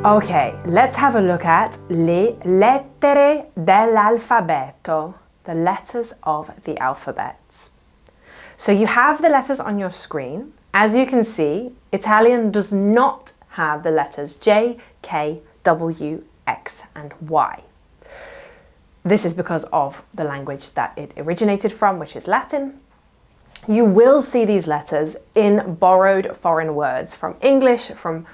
Okay, let's have a look at le lettere dell'alfabeto, the letters of the alphabet. So you have the letters on your screen. As you can see, Italian does not have the letters J, K, W, X, and Y. This is because of the language that it originated from, which is Latin. You will see these letters in borrowed foreign words from English, from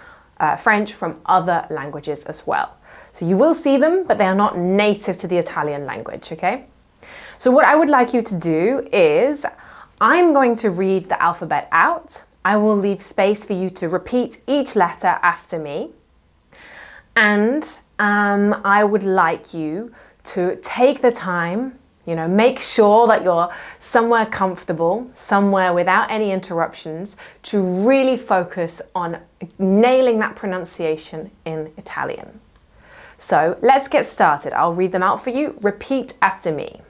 French, from other languages as well. So you will see them, but they are not native to the Italian language, okay? So what I would like you to do is, I'm going to read the alphabet out. I will leave space for you to repeat each letter after me. And I would like you to take the time, make sure that you're somewhere comfortable, somewhere without any interruptions, to really focus on nailing that pronunciation in Italian. So let's get started. I'll read them out for you. Repeat after me.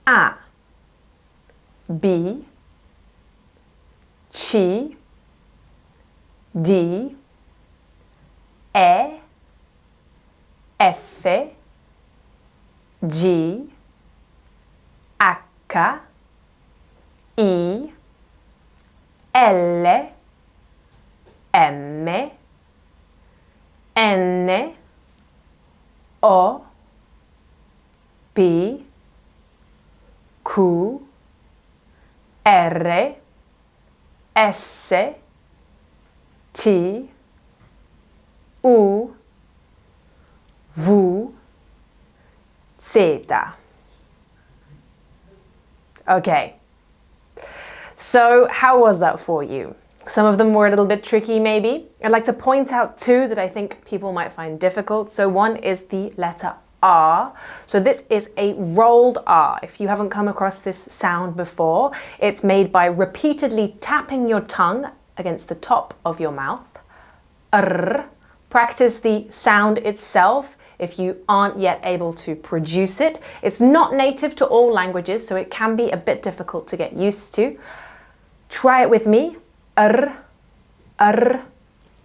A, B, C, D, E, F, G, H, I, L, M, N, O, P, Q, R, S, T, U, V, Z. Okay, so how was that for you? Some of them were a little bit tricky maybe. I'd like to point out two that I think people might find difficult. So one is the letter R. So this is a rolled R. If you haven't come across this sound before, it's made by repeatedly tapping your tongue against the top of your mouth. R. Practice the sound itself if you aren't yet able to produce it. It's not native to all languages, so it can be a bit difficult to get used to. Try it with me. R, R,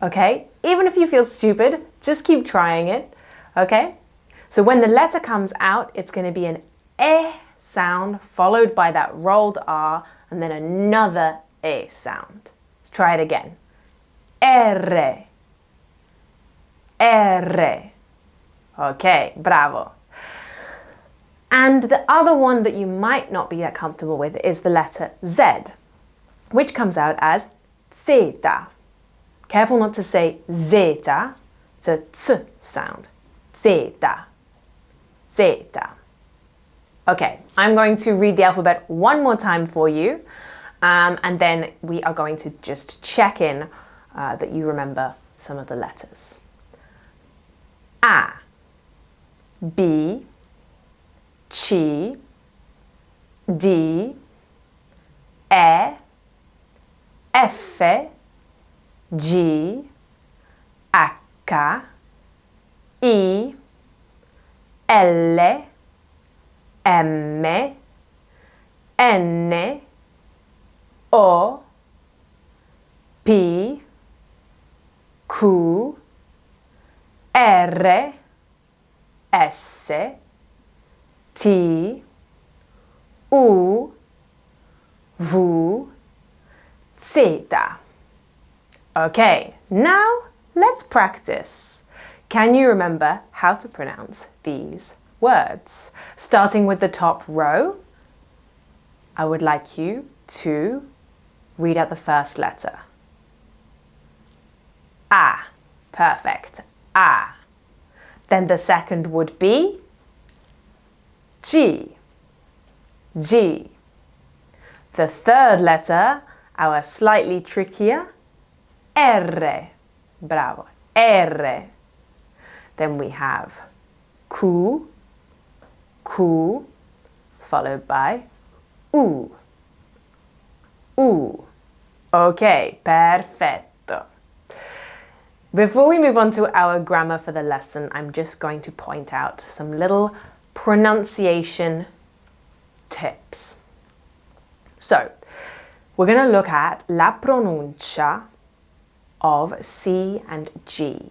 okay? Even if you feel stupid, just keep trying it, okay? So when the letter comes out, it's going to be an E sound followed by that rolled R and then another E sound. Let's try it again. R, R. Okay, bravo. And the other one that you might not be that comfortable with is the letter Z, which comes out as zeta. Careful not to say zeta, it's a t sound. Zeta, zeta. Okay, I'm going to read the alphabet one more time for you, and then we are going to just check in that you remember some of the letters. A, B, C, D, E, F, G, H, I, L, M, N, O, P, Q, R, S, T, U, V, Z. Okay, now let's practice. Can you remember how to pronounce these words? Starting with the top row, I would like you to read out the first letter. A. Perfect. A. Then the second would be G. G. The third letter, our slightly trickier, R. Bravo. R. Then we have Q. Q. Followed by U. U. Okay, perfetto. Before we move on to our grammar for the lesson, I'm just going to point out some little pronunciation tips. So, we're going to look at la pronuncia of C and G.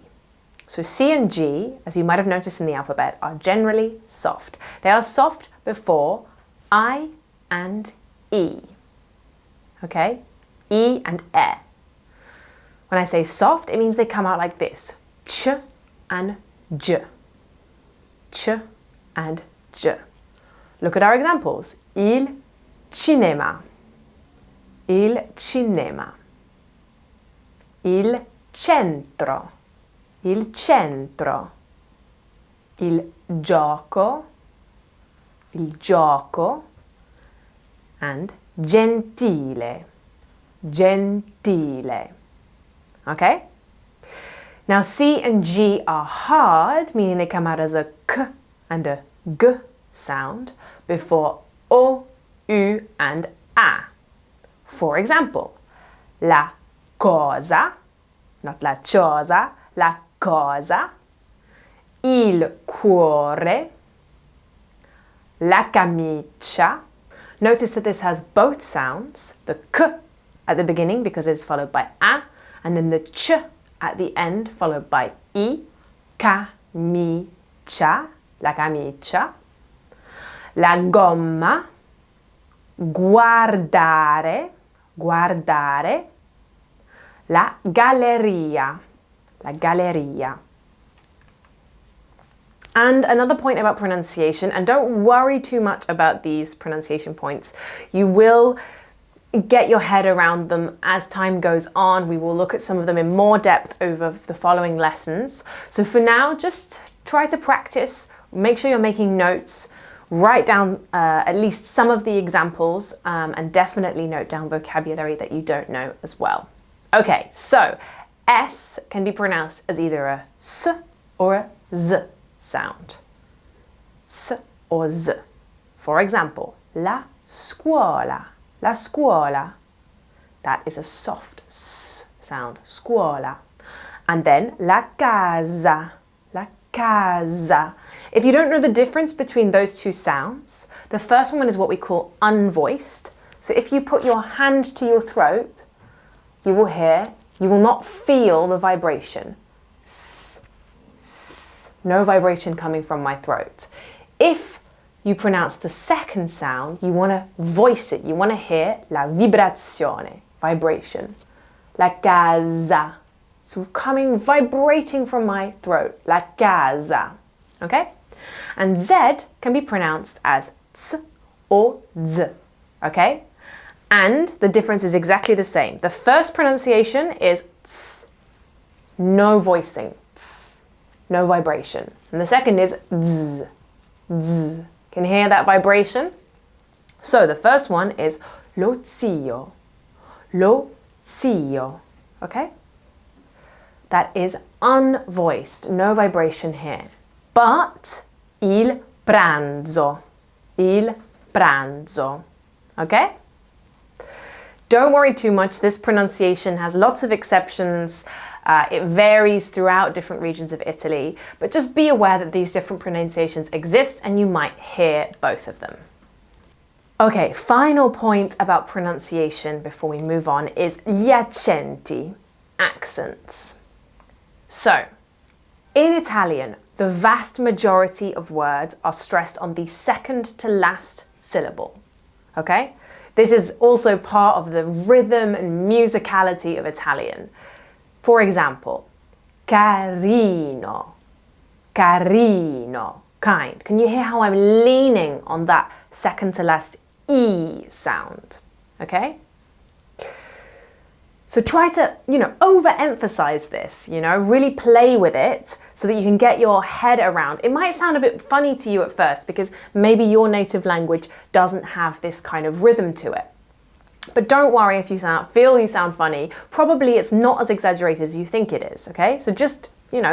So C and G, as you might have noticed in the alphabet, are generally soft. They are soft before I and E. Okay? E and E. When I say soft, it means they come out like this. Ch and J. Ch and J. Look at our examples. Il cinema. Il cinema. Il centro. Il centro. Il gioco. Il gioco. And gentile. Gentile. Okay? Now C and G are hard, meaning they come out as a K and a G sound before O, U and A. For example, la cosa, not la cosa, la cosa, il cuore, la camicia. Notice that this has both sounds, the K at the beginning because it's followed by A, and then the Ch at the end followed by I, camicia, la camicia, la gomma, guardare, guardare, la galleria, la galleria. And another point about pronunciation, and don't worry too much about these pronunciation points. You will get your head around them as time goes on. We will look at some of them in more depth over the following lessons. So for now, just try to practice. Make sure you're making notes. Write down at least some of the examples and definitely note down vocabulary that you don't know as well. Okay, so S can be pronounced as either a S or a Z sound. S or Z. For example, la scuola. La scuola. That is a soft S sound. Scuola. And then la casa. La casa. If you don't know the difference between those two sounds, the first one is what we call unvoiced. So if you put your hand to your throat, you will not feel the vibration. S, s, no vibration coming from my throat. If you pronounce the second sound, you want to voice it. You want to hear la vibrazione, vibration. La casa. It's coming, vibrating from my throat. La casa. Okay? And Z can be pronounced as ts or z. Okay? And the difference is exactly the same. The first pronunciation is ts, no voicing, ts, no vibration. And the second is z, z. Can you hear that vibration? So the first one is lo zio, okay? That is unvoiced, no vibration here. But il pranzo, okay? Don't worry too much, this pronunciation has lots of exceptions. It varies throughout different regions of Italy, but just be aware that these different pronunciations exist and you might hear both of them. Okay, final point about pronunciation before we move on is gli accenti, accents. So, in Italian, the vast majority of words are stressed on the second to last syllable, okay? This is also part of the rhythm and musicality of Italian. For example, carino, carino, kind. Can you hear how I'm leaning on that second to last E sound? Okay? So try to, overemphasize this, really play with it so that you can get your head around. It might sound a bit funny to you at first because maybe your native language doesn't have this kind of rhythm to it. But don't worry if you feel you sound funny. Probably it's not as exaggerated as you think it is, okay? So just,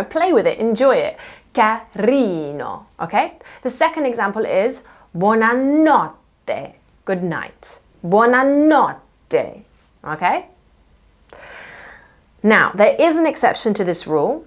play with it, enjoy it. Carino, okay? The second example is buonanotte, good night. Buonanotte, okay? Now, there is an exception to this rule.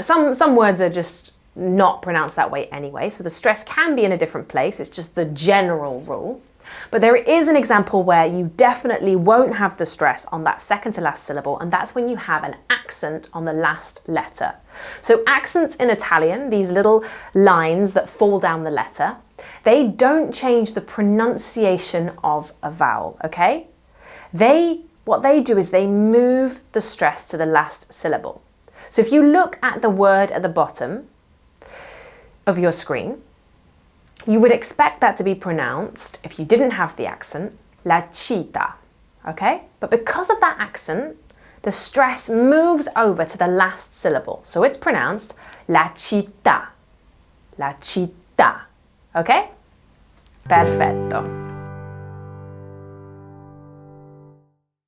Some words are just not pronounced that way anyway, so the stress can be in a different place. It's just the general rule. But there is an example where you definitely won't have the stress on that second to last syllable, and that's when you have an accent on the last letter. So accents in Italian, these little lines that fall down the letter, they don't change the pronunciation of a vowel, okay? What they do is they move the stress to the last syllable. So if you look at the word at the bottom of your screen, you would expect that to be pronounced, if you didn't have the accent, la cita, okay? But because of that accent, the stress moves over to the last syllable. So it's pronounced la città, okay? Perfetto.